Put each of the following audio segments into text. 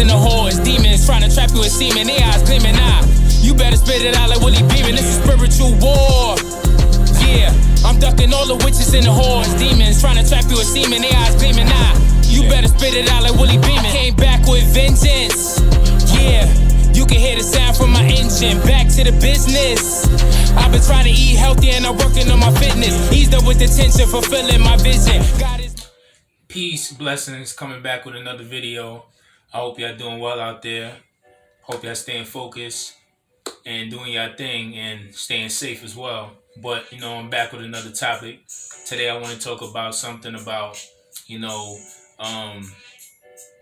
in the whores, demons trying to trap you with semen, their eyes gleaming. You better spit it out like Willie Beeman. This is spiritual war. Yeah, I'm ducking all the witches in the whores, demons trying to trap you with semen, their eyes gleaming. You better spit it out like Willie Beeman. Came back with vengeance. Yeah, you can hear the sound from my engine. Back to the business. I've been trying to eat healthy and I'm working on my fitness. Eased up with the tension, fulfilling my vision. God is. Peace, blessings, coming back with another video. I hope y'all doing well out there. Hope y'all staying focused and doing your thing and staying safe as well. But, I'm back with another topic. Today I want to talk about something about,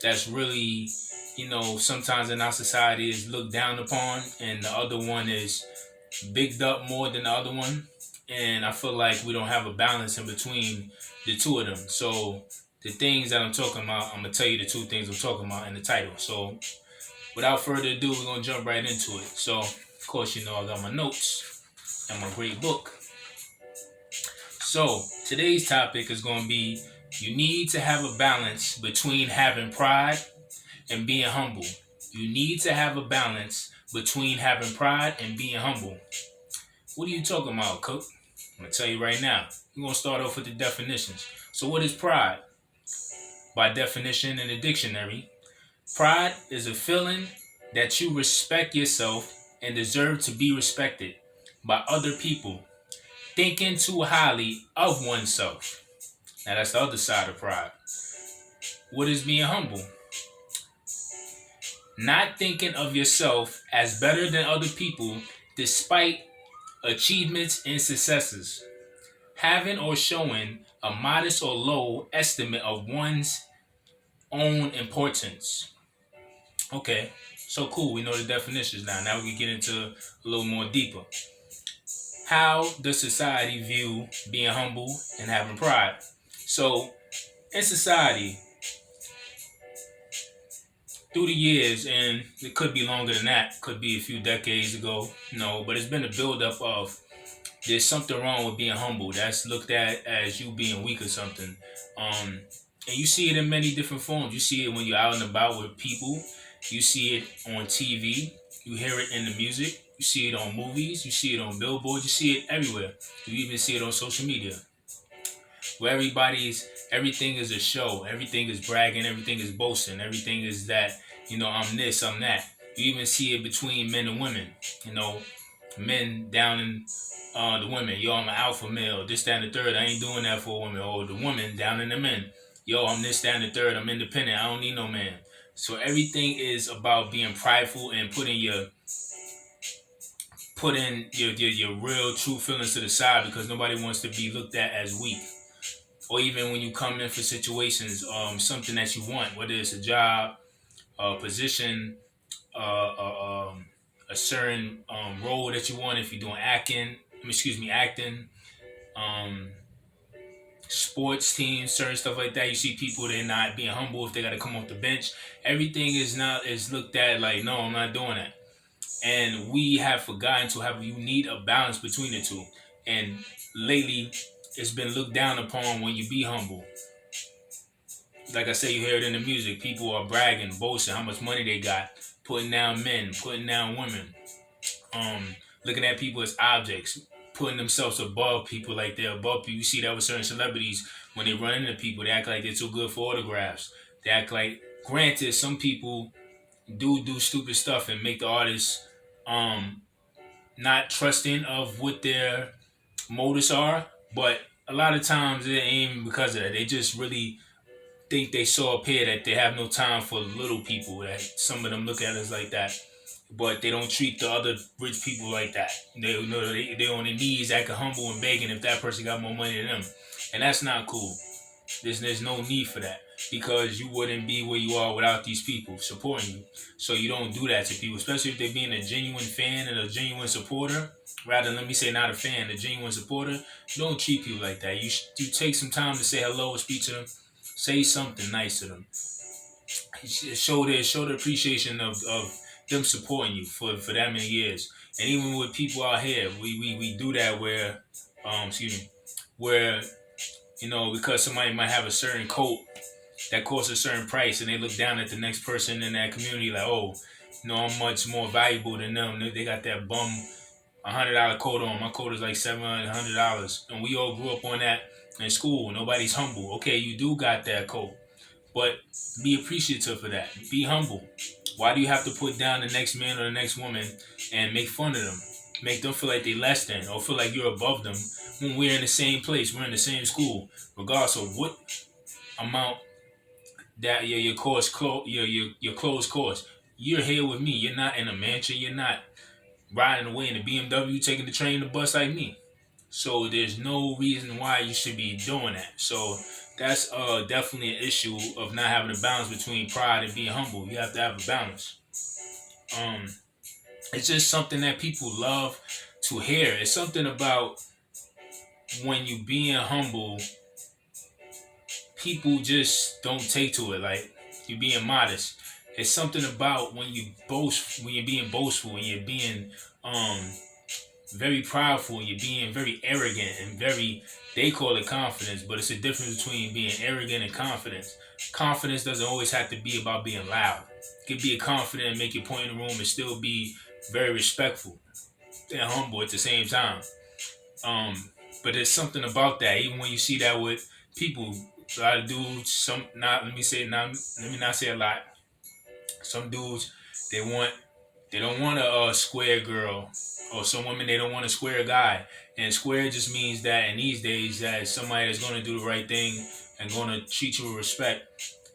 that's really, sometimes in our society is looked down upon, and the other one is bigged up more than the other one. And I feel like we don't have a balance in between the two of them. So the things that I'm talking about, I'm going to tell you the two things I'm talking about in the title. So without further ado, we're going to jump right into it. So, of course, I got my notes and my great book. So today's topic is going to be, you need to have a balance between having pride and being humble. You need to have a balance between having pride and being humble. What are you talking about, Cook? I'm going to tell you right now. We're going to start off with the definitions. So what is pride? By definition in the dictionary, pride is a feeling that you respect yourself and deserve to be respected by other people. Thinking too highly of oneself. Now that's the other side of pride. What is being humble? Not thinking of yourself as better than other people despite achievements and successes. Having or showing a modest or low estimate of one's own importance. Okay, so cool. We know the definitions now. Now we can get into a little more deeper. How does society view being humble and having pride? So, in society, through the years, and it could be longer than that, could be a few decades ago, but it's been a buildup of there's something wrong with being humble. That's looked at as you being weak or something. And you see it in many different forms. You see it when you're out and about with people. You see it on TV. You hear it in the music. You see it on movies. You see it on billboards. You see it everywhere. You even see it on social media. Where everything is a show. Everything is bragging. Everything is boasting. Everything is that, I'm this, I'm that. You even see it between men and women. Men down in the women. Yo, I'm an alpha male. This, that, and the third. I ain't doing that for a woman. Or the woman down in the men. Yo, I'm this, that, and the third. I'm independent. I don't need no man. So everything is about being prideful and putting your real true feelings to the side, because nobody wants to be looked at as weak. Or even when you come in for situations, something that you want, whether it's a job, a position, a certain role that you want, if you're doing acting, sports teams, certain stuff like that. You see people, they're not being humble if they got to come off the bench. Everything is looked at like, no, I'm not doing that. And we have forgotten you need a balance between the two. And lately, it's been looked down upon when you be humble. Like I said, you hear it in the music. People are bragging, boasting how much money they got, putting down men, putting down women, looking at people as objects, putting themselves above people like they're above people. You see that with certain celebrities when they run into people, they act like they're too good for autographs. They act like, granted, some people do stupid stuff and make the artists not trusting of what their motives are, but a lot of times it ain't even because of that. They just really think they so up here that they have no time for little people. That some of them look at us like that, but they don't treat the other rich people like that. They on their knees acting humble and begging if that person got more money than them, and that's not cool. There's no need for that, because you wouldn't be where you are without these people supporting you. So you don't do that to people, especially if they're being a genuine fan and a genuine supporter. Rather, let me say not a fan, a genuine supporter. You don't treat people like that. You take some time to say hello or speak to them. Say something nice to them. Show the appreciation of them supporting you for that many years. And even with people out here, we do that where, because somebody might have a certain coat that costs a certain price, and they look down at the next person in that community like, oh, I'm much more valuable than them. They got that bum $100 coat on. My coat is like $700, and we all grew up on that in school. Nobody's humble. Okay, you do got that coat, but be appreciative for that. Be humble. Why do you have to put down the next man or the next woman and make fun of them? Make them feel like they less than or feel like you're above them when we're in the same place, we're in the same school, regardless of what amount that your your clothes cost. You're here with me. You're not in a mansion. You're not riding away in a BMW, taking the train, the bus like me. So there's no reason why you should be doing that. So that's definitely an issue of not having a balance between pride and being humble. You have to have a balance. Um, it's just something that people love to hear. It's something about when you being humble, people just don't take to it. Like you being modest. It's something about when you boast, when you're being boastful, when you're being um very prideful, you're being very arrogant and very, they call it confidence, but it's a difference between being arrogant and confidence. Confidence doesn't always have to be about being loud. You can be confident and make your point in the room and still be very respectful and humble at the same time. But there's something about that, even when you see that with people, a lot of dudes, some not let me not say a lot. Some dudes, they want they don't want a square girl, or some women they don't want a square guy. And square just means that in these days that somebody that's going to do the right thing and going to treat you with respect.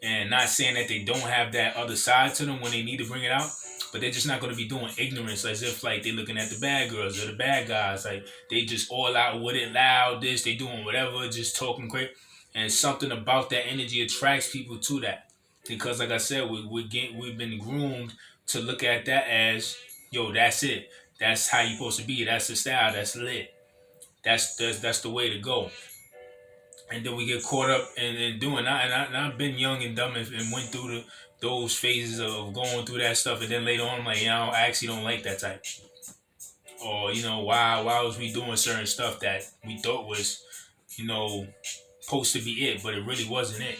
And not saying that they don't have that other side to them when they need to bring it out, but they're just not going to be doing ignorance as if like they're looking at the bad girls or the bad guys. Like they just all out with it, loud, this, they doing whatever, just talking great. And something about that energy attracts people to that. Because like I said, we've been groomed to look at that as, yo, that's it. That's how you supposed to be. That's the style. That's lit. That's the way to go. And then we get caught up in doing that. And I've been young and dumb and went through those phases of going through that stuff. And then later on, I'm like, I actually don't like that type. Or, why was we doing certain stuff that we thought was, supposed to be it, but it really wasn't it.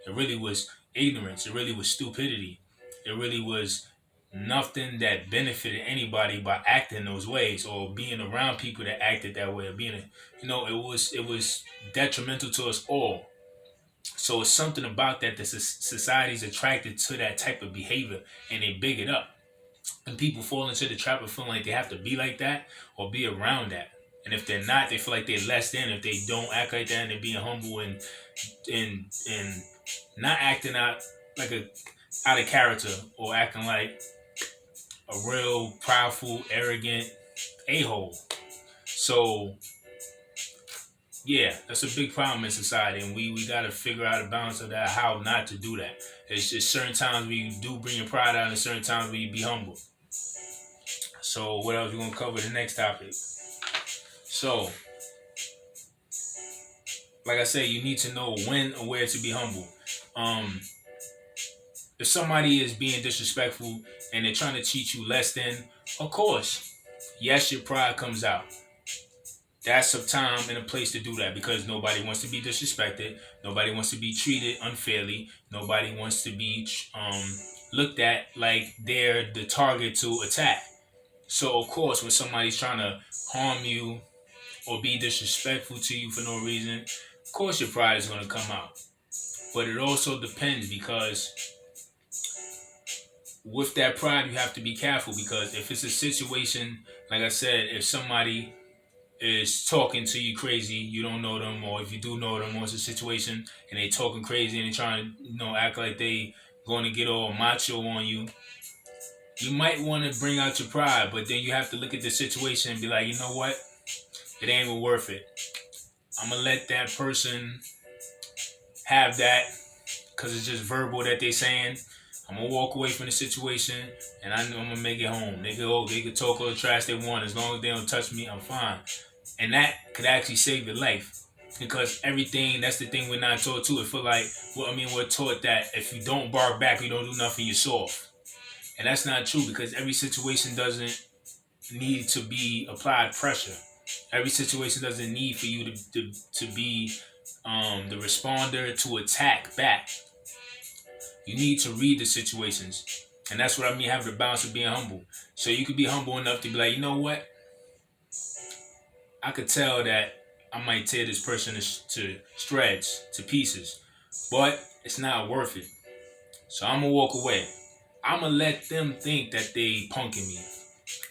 It really was ignorance. It really was stupidity. It really was nothing that benefited anybody by acting those ways or being around people that acted that way or it was detrimental to us all. So it's something about that society's attracted to that type of behavior and they big it up. And people fall into the trap of feeling like they have to be like that or be around that. And if they're not, they feel like they're less than. If they don't act like that and they're being humble and not acting out like out of character or acting like a real prideful, arrogant a-hole. So yeah, that's a big problem in society, and we got to figure out a balance of that, how not to do that. It's just certain times we do bring your pride out, and certain times we be humble. So what else we gonna cover the next topic? So, like I said, you need to know when or where to be humble. If somebody is being disrespectful and they're trying to treat you less than, of course, yes, your pride comes out. That's a time and a place to do that because nobody wants to be disrespected. Nobody wants to be treated unfairly. Nobody wants to be looked at like they're the target to attack. So, of course, when somebody's trying to harm you or be disrespectful to you for no reason, of course your pride is going to come out. But it also depends because with that pride, you have to be careful because if it's a situation, like I said, if somebody is talking to you crazy, you don't know them, or if you do know them, or it's a situation and they talking crazy and they trying to, act like they going to get all macho on you, you might want to bring out your pride, but then you have to look at the situation and be like, you know what? It ain't even worth it. I'm going to let that person have that because it's just verbal that they saying. I'm going to walk away from the situation and I'm going to make it home. They could talk all the trash they want. As long as they don't touch me, I'm fine. And that could actually save your life. Because everything, that's the thing we're not taught to. It feel like, we're taught that if you don't bark back, you don't do nothing, you're soft. And that's not true because every situation doesn't need to be applied pressure. Every situation doesn't need for you to be the responder to attack back. You need to read the situations. And that's what I mean having the balance of being humble. So you could be humble enough to be like, you know what? I could tell that I might tear this person to shreds, to pieces, but it's not worth it. So I'm gonna walk away. I'm gonna let them think that they punking me.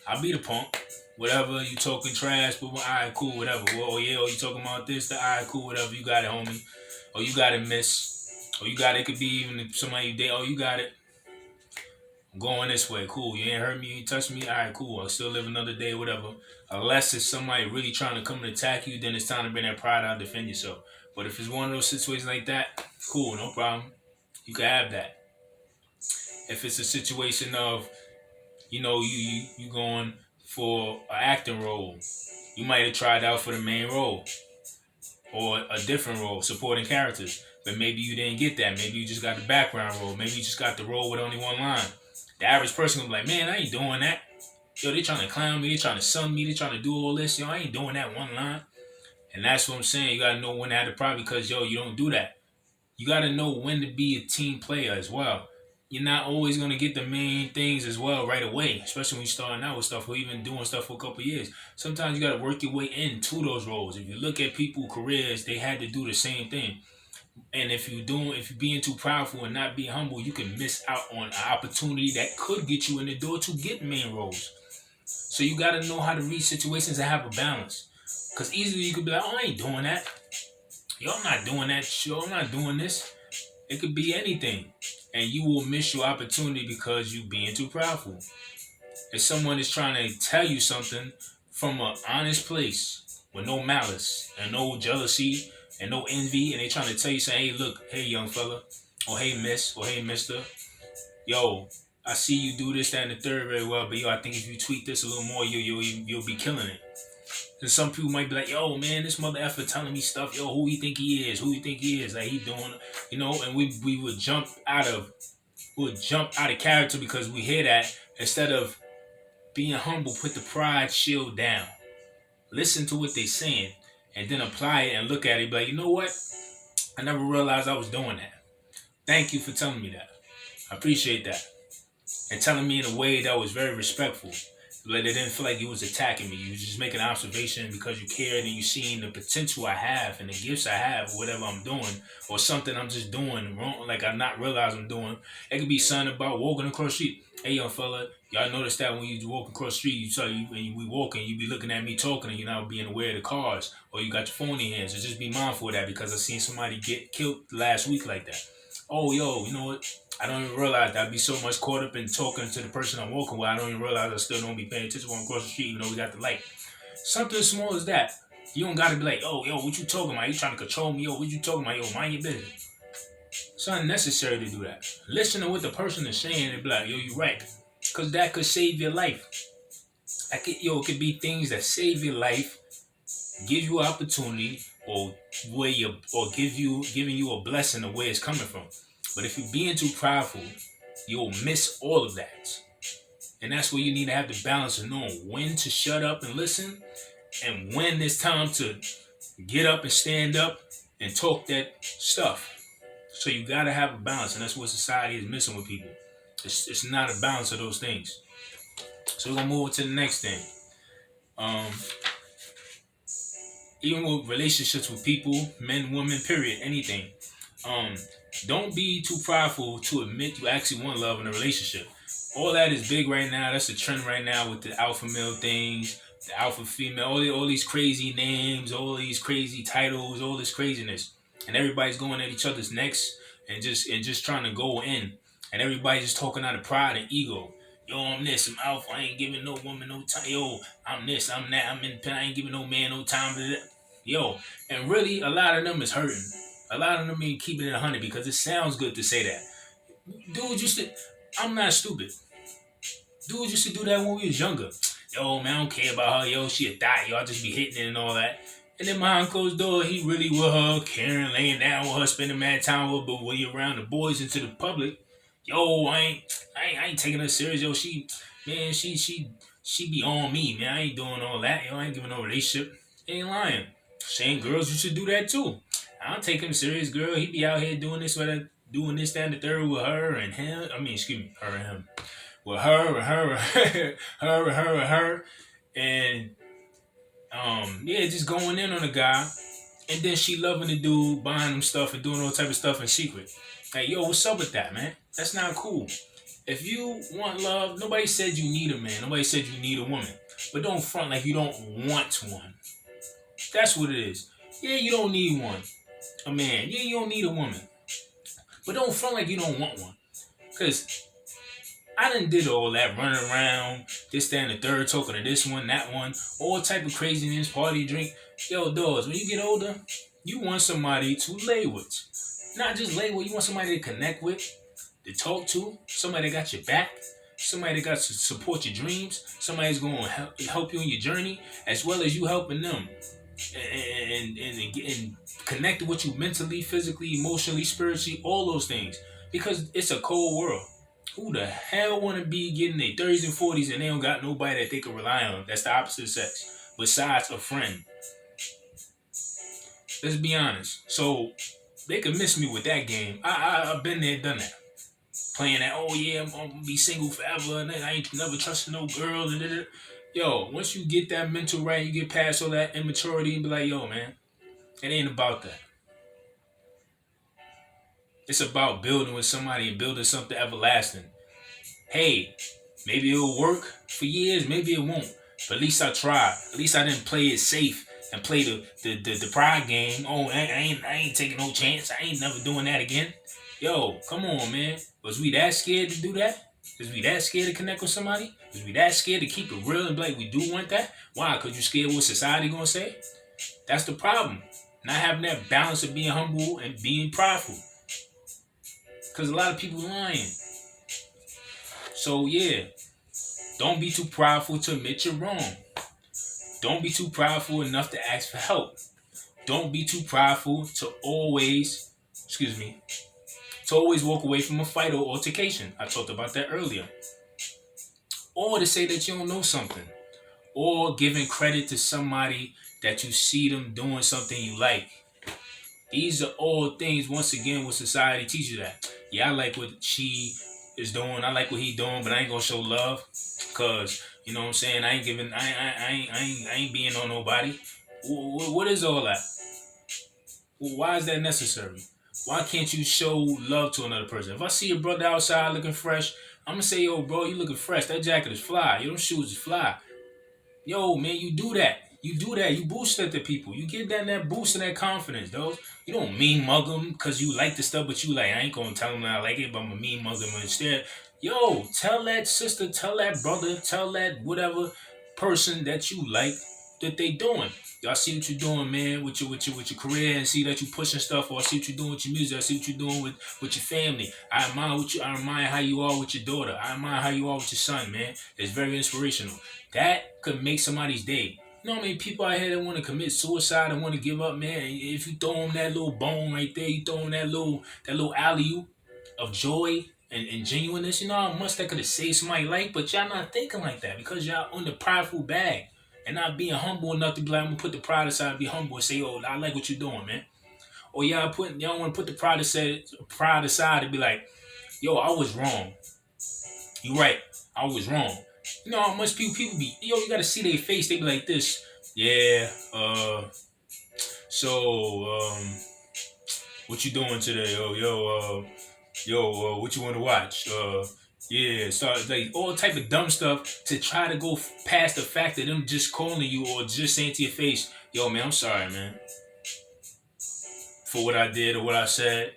I'll be the punk. Whatever, you talking trash, but alright, cool, whatever. Well, oh yeah, oh you talking about this, alright, cool, whatever. You got it, homie. Oh, you got it, miss. Oh, you got it. It could be even if somebody you date. Oh, you got it. I'm going this way. Cool. You ain't hurt me. You ain't touched me. All right, cool. I'll still live another day, whatever. Unless it's somebody really trying to come and attack you, then it's time to bring that pride out and defend yourself. But if it's one of those situations like that, cool, no problem. You can have that. If it's a situation of, you going for an acting role, you might have tried out for the main role or a different role, supporting characters. But maybe you didn't get that. Maybe you just got the background role. Maybe you just got the role with only one line. The average person will be like, man, I ain't doing that. Yo, they trying to clown me. They trying to sun me. They trying to do all this. Yo, I ain't doing that one line. And that's what I'm saying. You got to know when to have the pride because, yo, you don't do that. You got to know when to be a team player as well. You're not always going to get the main things as well right away, especially when you're starting out with stuff or even doing stuff for a couple of years. Sometimes you got to work your way into those roles. If you look at people's careers, they had to do the same thing. And if you're being too prideful and not being humble, you can miss out on an opportunity that could get you in the door to get main roles. So you got to know how to read situations and have a balance. Because easily you could be like, oh, I ain't doing that. Yo, I'm not doing that. Yo, I'm not doing this. It could be anything. And you will miss your opportunity because you being too prideful. If someone is trying to tell you something from an honest place with no malice and no jealousy and no envy, and they trying to tell you, saying, hey, look, hey, young fella, or hey, miss, or hey, mister, yo, I see you do this, that, and the third very well, but yo, I think if you tweak this a little more, you'll be killing it. And some people might be like, yo, man, this mother effer telling me stuff. Yo, who he think he is? Who he think he is? Like he doing, and we would jump out of character because we hear that instead of being humble, put the pride shield down. Listen to what they saying and then apply it and look at it. Be like, you know what? I never realized I was doing that. Thank you for telling me that. I appreciate that. And telling me in a way that was very respectful. Like they didn't feel like you was attacking me. You was just making an observation because you cared and you seen the potential I have and the gifts I have, or whatever I'm doing, or something I'm just doing wrong, like I not realize I'm doing. It could be something about walking across the street. Hey, young fella, y'all notice that when you walk across the street, you saw you when we walking, you be looking at me talking, and you're not being aware of the cars, or you got your phone in your hands. So just be mindful of that because I seen somebody get killed last week like that. Oh, yo, you know what? I don't even realize that I'd be so much caught up in talking to the person I'm walking with. I don't even realize I still don't be paying attention when I'm across the street, even though we got the light. Something as small as that. You don't gotta be like, oh, yo, what you talking about? You trying to control me? Yo, what you talking about? Yo, mind your business. It's unnecessary to do that. Listen to what the person is saying and be like, yo, you right. Because that could save your life. It could be things that save your life, give you an opportunity, or giving you a blessing of where it's coming from. But if you're being too prideful, you'll miss all of that. And that's where you need to have the balance of knowing when to shut up and listen and when it's time to get up and stand up and talk that stuff. So you got to have a balance, and that's what society is missing with people. It's not a balance of those things. So we're going to move to the next thing. Even with relationships with people, men, women, period, anything. Don't be too prideful to admit you actually want love in a relationship. All that is big right now. That's a trend right now with the alpha male things, the alpha female, all these crazy names, all these crazy titles, all this craziness. And everybody's going at each other's necks and just trying to go in. And everybody's just talking out of pride and ego. Yo, I'm this, I'm alpha, I ain't giving no woman no time. Yo, I'm this, I'm that, I'm independent, I ain't giving no man no time for that. Yo, and really, a lot of them is hurting. A lot of them ain't keeping it 100 because it sounds good to say that. Dude used to, I'm not stupid. Dude used to do that when we was younger. Yo, man, I don't care about her. Yo, she a thot. Yo, I just be hitting it and all that. And then behind closed door, he really with her, caring, laying down with her, spending mad time with her. But when you're around the boys into the public, yo, I ain't taking her serious. Yo, she be on me, man. I ain't doing all that. Yo, I ain't giving no relationship. Ain't lying. Saying girls, you should do that too. I don't take him serious, girl. He be out here doing this, whatever. doing this, that, and the third with her and him. I mean, excuse me, her and him. With her and her, her and her and her, and yeah, just going in on a guy, and then she loving the dude, buying him stuff and doing all type of stuff in secret. Like, yo, what's up with that, man? That's not cool. If you want love, nobody said you need a man. Nobody said you need a woman. But don't front like you don't want one. That's what it is. Yeah, you don't need one. A man. Yeah, you don't need a woman. But don't front like you don't want one. Because I done did all that running around, this, that, and the third, talking to this one, that one, all type of craziness, party, drink. Yo, dogs, when you get older, you want somebody to lay with. Not just lay with, you want somebody to connect with, to talk to, somebody that got your back, somebody that got to support your dreams, somebody that's going to help you in your journey, as well as you helping them. And connected with you mentally, physically, emotionally, spiritually, all those things. Because it's a cold world. Who the hell want to be getting their 30s and 40s and they don't got nobody that they can rely on that's the opposite sex, besides a friend? Let's be honest. So they can miss me with that game. I've been there, done that. Playing that, oh yeah, I'm gonna be single forever and I ain't never trusting no girl. And yo, once you get that mental right, you get past all that immaturity and be like, yo, man, it ain't about that. It's about building with somebody and building something everlasting. Hey, maybe it'll work for years, maybe it won't. But at least I tried. At least I didn't play it safe and play the pride game. Oh, I ain't taking no chance. I ain't never doing that again. Yo, come on, man. Was we that scared to do that? Was we that scared to connect with somebody? Was we that scared to keep it real and be like, we do want that? Why? Because you scared what society gonna say? That's the problem. Not having that balance of being humble and being prideful. Because a lot of people lying. So yeah, don't be too prideful to admit you're wrong. Don't be too prideful enough to ask for help. Don't be too prideful to always walk away from a fight or altercation. I talked about that earlier. Or to say that you don't know something. Or giving credit to somebody that you see them doing something you like. These are all things, once again, what society teaches you that. Yeah, I like what she is doing. I like what he doing, but I ain't gonna show love. Cause, you know what I'm saying? I ain't being on nobody. What is all that? Why is that necessary? Why can't you show love to another person? If I see a brother outside looking fresh, I'm gonna say, yo, bro, you looking fresh. That jacket is fly. Your shoes is fly. Yo, man, you do that. You do that. You boost that to people. You give them that boost and that confidence, though. You don't mean mug them because you like the stuff, but you like, I ain't gonna tell them that I like it, but I'm gonna mean mug them instead. Yo, tell that sister, tell that brother, tell that whatever person that you like that they doing. Y'all see what you're doing, man, with your career, and see that you pushing stuff, or I see what you're doing with your music, I see what you're doing with your family. I admire how you are with your daughter. I admire how you are with your son, man. It's very inspirational. That could make somebody's day. You know how many people out here that want to commit suicide and want to give up, man? If you throw them that little bone right there, you throw them that little alley-oop of joy and genuineness, you know how much that could have saved somebody's life, but y'all not thinking like that because y'all on the prideful bag. And not being humble enough to be like, I'm gonna put the pride aside and be humble and say, oh, I like what you're doing, man. Or y'all want to put the pride aside and be like, yo, I was wrong. You right, I was wrong. You know how much people be, yo, you gotta see their face, they be like this. Yeah, what you doing today? What you want to watch? Yeah, start like all type of dumb stuff to try to go past the fact that them just calling you or just saying to your face, yo, man, I'm sorry, man, for what I did or what I said,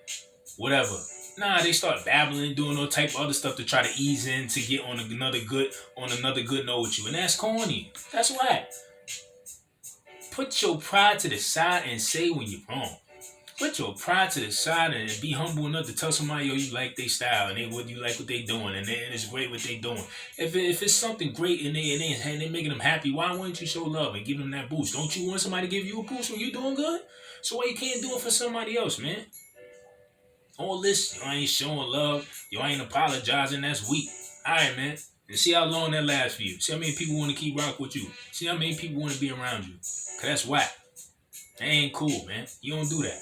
whatever. Nah, they start babbling, doing all type of other stuff to try to ease in to get on another good note with you, and that's corny. That's whack. Put your pride to the side and say when you're wrong. Put your pride to the side and be humble enough to tell somebody, yo, you like their style and you like what they doing and it's great what they doing. If it's something great and they making them happy, why wouldn't you show love and give them that boost? Don't you want somebody to give you a boost when you're doing good? So why you can't do it for somebody else, man? All this, you ain't showing love, you ain't apologizing, that's weak. All right, man. And see how long that lasts for you. See how many people want to keep rock with you. See how many people want to be around you. Because that's whack. That ain't cool, man. You don't do that.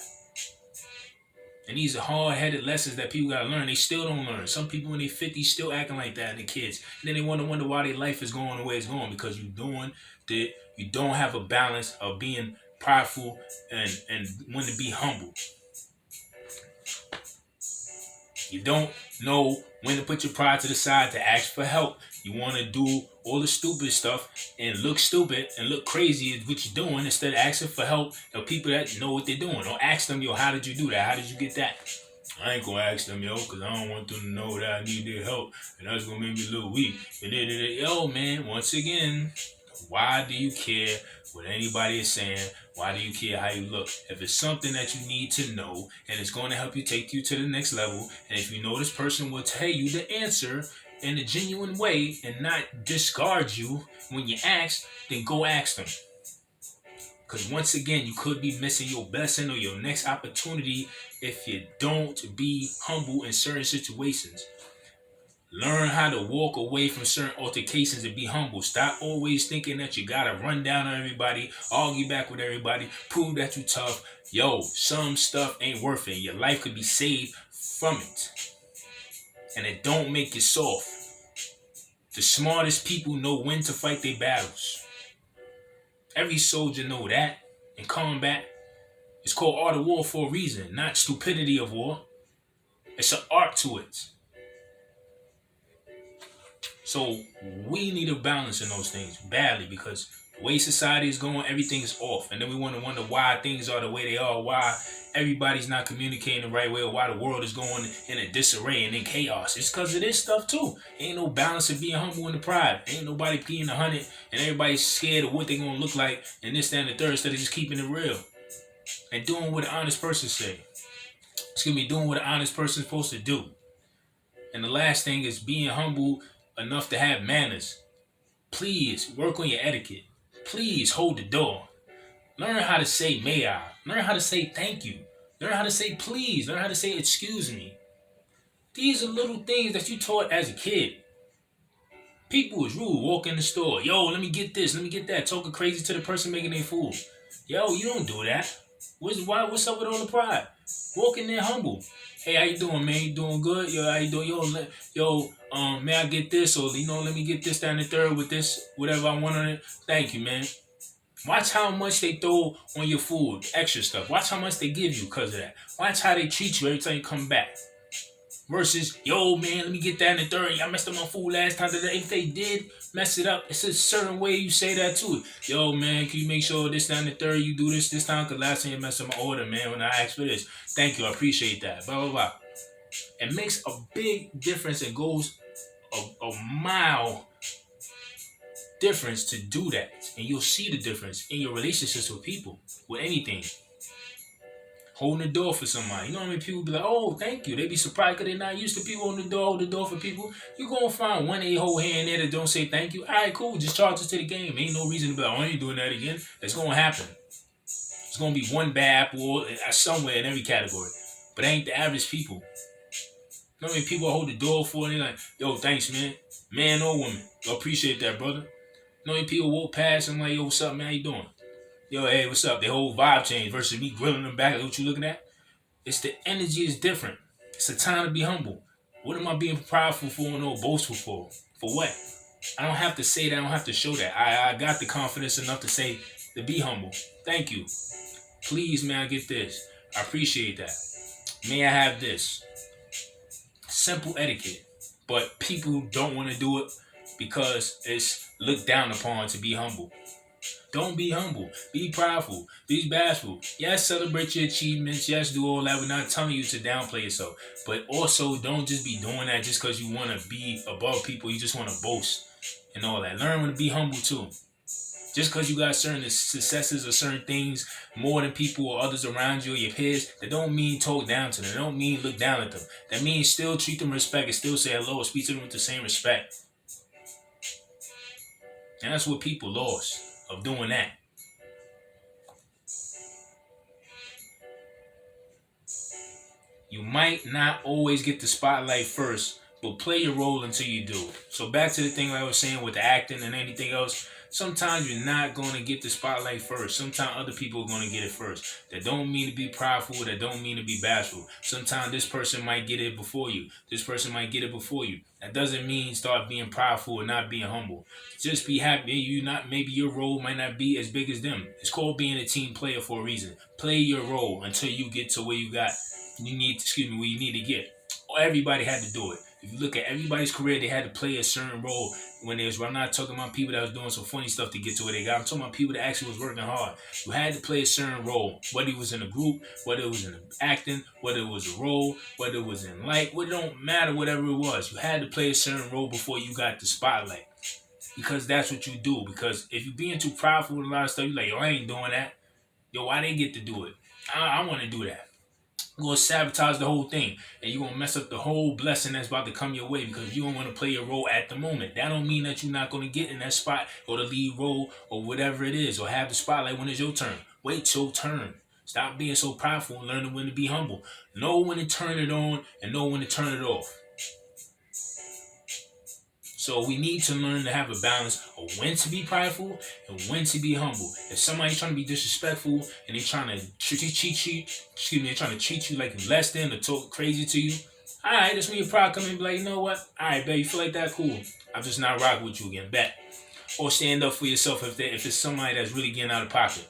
And these are hard-headed lessons that people gotta learn. They still don't learn. Some people in their 50s still acting like that, and the kids. And then they wonder why their life is going the way it's going, because you don't have a balance of being prideful and want to be humble. You don't know when to put your pride to the side to ask for help. You want to do all the stupid stuff and look stupid and look crazy at what you're doing, instead of asking for help of people that know what they're doing. Or ask them, yo, how did you do that? How did you get that? I ain't gonna ask them, yo, because I don't want them to know that I need their help, and that's gonna make me a little weak. And then, yo, man, once again, why do you care what anybody is saying? Why do you care how you look? If it's something that you need to know and it's going to help you take you to the next level, and if you know this person will tell you the answer in a genuine way and not discard you when you ask, then go ask them. Because once again, you could be missing your blessing or your next opportunity if you don't be humble in certain situations. Learn how to walk away from certain altercations and be humble. Stop always thinking that you gotta run down on everybody, argue back with everybody, prove that you tough. Yo, some stuff ain't worth it. Your life could be saved from it. And it don't make you soft. The smartest people know when to fight their battles. Every soldier know that. In combat, it's called art of war for a reason, not stupidity of war. It's an art to it. So we need a balance in those things badly, because the way society is going, everything is off. And then we want to wonder why things are the way they are, why everybody's not communicating the right way, or why the world is going in a disarray and in chaos. It's because of this stuff too. Ain't no balance of being humble and the pride. Ain't nobody peeing 100 and everybody's scared of what they're going to look like and this, that, and the third, instead of just keeping it real and doing what an honest person say. Doing what an honest person is supposed to do. And the last thing is being humble enough to have manners. Please work on your etiquette. Please hold the door. Learn how to say may I. Learn how to say thank you. Learn how to say please. Learn how to say excuse me. These are little things that you taught as a kid. People was rude. Walk in the store. Yo, let me get this. Let me get that. Talking crazy to the person making their food. Yo, you don't do that. What's up with all the pride? Walk in there humble. Hey, how you doing, man? You doing good? Yo, how you doing? May I get this? Or, let me get this, down the third with this, whatever I want on it. Thank you, man. Watch how much they throw on your food, extra stuff. Watch how much they give you because of that. Watch how they treat you every time you come back. Versus, yo, man, let me get that in the third. Y'all messed up my food last time. If they did mess it up, it's a certain way you say that too. Yo, man, can you make sure this time the third you do this time? Because last time you messed up my order, man, when I asked for this. Thank you, I appreciate that. Blah, blah, blah. It makes a big difference and goes a mile difference to do that. And you'll see the difference in your relationships with people, with anything. Holding the door for somebody. You know how many people be like, oh, thank you. They be surprised because they're not used to people holding the door, hold the door for people. You're going to find one a-hole hand there that don't say thank you. All right, cool. Just charge us to the game. Ain't no reason to be like, oh, I ain't doing that again. It's going to happen. It's going to be one bad apple somewhere in every category. But it ain't the average people. You know how many people hold the door for and they're like, yo, thanks, man. Man or woman. I appreciate that, brother. You know how many people walk past and like, yo, what's up, man? How you doing? Yo, hey, what's up? The whole vibe change versus me grilling them back. Like, what you looking at? It's the energy is different. It's a time to be humble. What am I being prideful for and or boastful for? For what? I don't have to say that. I don't have to show that. I got the confidence enough to say, to be humble. Thank you. Please, may I get this? I appreciate that. May I have this? Simple etiquette. But people don't want to do it because it's looked down upon to be humble. Don't be humble. Be prideful. Be bashful. Yes, celebrate your achievements. Yes, do all that. We're not telling you to downplay yourself. But also, don't just be doing that just because you want to be above people. You just want to boast and all that. Learn to be humble too. Just because you got certain successes or certain things more than people or others around you or your peers, that don't mean talk down to them. That don't mean look down at them. That means still treat them with respect and still say hello or speak to them with the same respect. And that's what people lost of doing that. You might not always get the spotlight first, but play your role until you do. So back to the thing I was saying with the acting and anything else. Sometimes you're not going to get the spotlight first. Sometimes other people are going to get it first. That don't mean to be prideful. That don't mean to be bashful. Sometimes this person might get it before you. This person might get it before you. That doesn't mean start being prideful and not being humble. Just be happy. Maybe your role might not be as big as them. It's called being a team player for a reason. Play your role until you get to where you need to get. Everybody had to do it. If you look at everybody's career, they had to play a certain role when they was. I'm not talking about people that was doing some funny stuff to get to where they got. I'm talking about people that actually was working hard. You had to play a certain role, whether it was in a group, whether it was in acting, whether it was a role, whether it was in light. It don't matter, whatever it was. You had to play a certain role before you got the spotlight, because that's what you do. Because if you're being too prideful with a lot of stuff, you're like, yo, I ain't doing that. Yo, why they get to do it? I want to do that. You're going to sabotage the whole thing, and you're going to mess up the whole blessing that's about to come your way because you don't want to play your role at the moment. That don't mean that you're not going to get in that spot or the lead role or whatever it is, or have the spotlight when it's your turn. Wait your turn. Stop being so prideful and learn when to be humble. Know when to turn it on and know when to turn it off. So we need to learn to have a balance of when to be prideful and when to be humble. If somebody's trying to be disrespectful and they're trying to they're trying to treat you like less than or talk crazy to you, all right, that's when your pride come in and be like, you know what? All right, babe, you feel like that? Cool. I'm just not rocking with you again. Bet. Or stand up for yourself if it's somebody that's really getting out of pocket.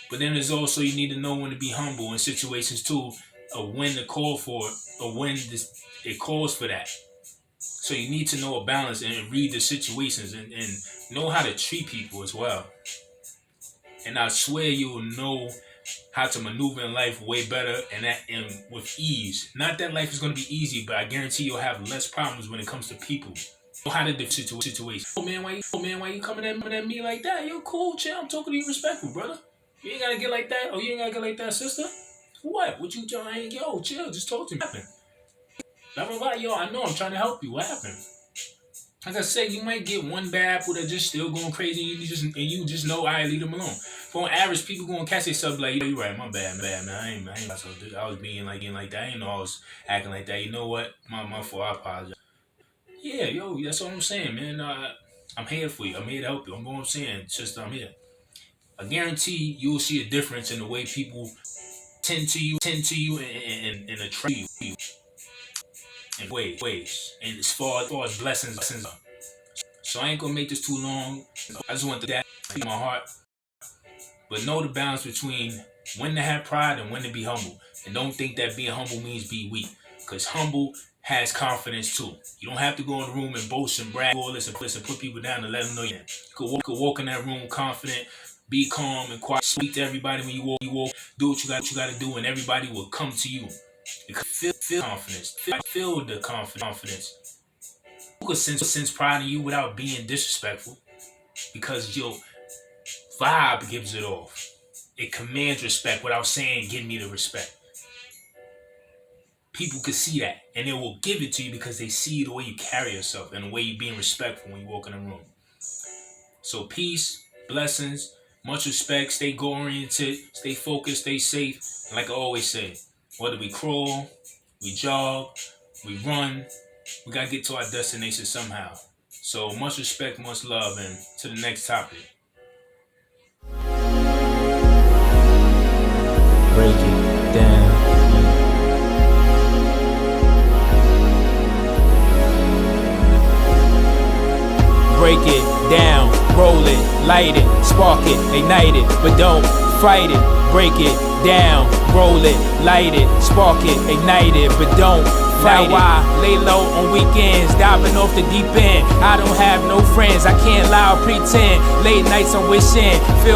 But then there's also, you need to know when to be humble in situations too, or when to call for it, or when it calls for that. So you need to know a balance and read the situations and know how to treat people as well. And I swear you'll know how to maneuver in life way better and with ease. Not that life is going to be easy, but I guarantee you'll have less problems when it comes to people. Know how to do situations. Oh man, why you coming at me like that? Yo, cool, chill. I'm talking to you respectful, brother. You ain't gotta get like that. Oh, you ain't gotta get like that, sister. What? What you doing? Yo, chill. Just talk to me. What happened? Yo, I know I'm trying to help you. What happened? Like I said, you might get one bad apple that just still going crazy, and you just know, I leave them alone. For on average, people going to catch themselves like, you right, my bad, man. I ain't I was being like that. I ain't know I was acting like that. You know what? My fault. I apologize. Yeah, yo, that's what I'm saying, man. I'm here for you. I'm here to help you. I'm going saying, just I'm here. I guarantee you'll see a difference in the way people tend to you, and attract you. In ways, and as far as blessings. So I ain't gonna make this too long. I just want that in my heart. But know the balance between when to have pride and when to be humble. And don't think that being humble means be weak, because humble has confidence too. You don't have to go in the room and boast and brag all this and put people down and let them know you. You could walk in that room confident, be calm and quiet, speak to everybody when you walk, do what you got to do, and everybody will come to you. Feel confidence. Feel the confidence. You can sense pride in you without being disrespectful, because your vibe gives it off. It commands respect without saying, give me the respect. People can see that, and they will give it to you because they see the way you carry yourself and the way you're being respectful when you walk in a room. So peace, blessings, much respect, stay goal-oriented, stay focused, stay safe. And like I always say, whether we crawl, we jog, we run, we gotta get to our destination somehow. So much respect, much love, and to the next topic. Break it down. Break it down, roll it, light it, spark it, ignite it, but don't fight it. Break it down, roll it, light it, spark it, ignite it, but don't fight it. Now I lay low on weekends, diving off the deep end. I don't have no friends, I can't lie or pretend. Late nights I'm wishing, feel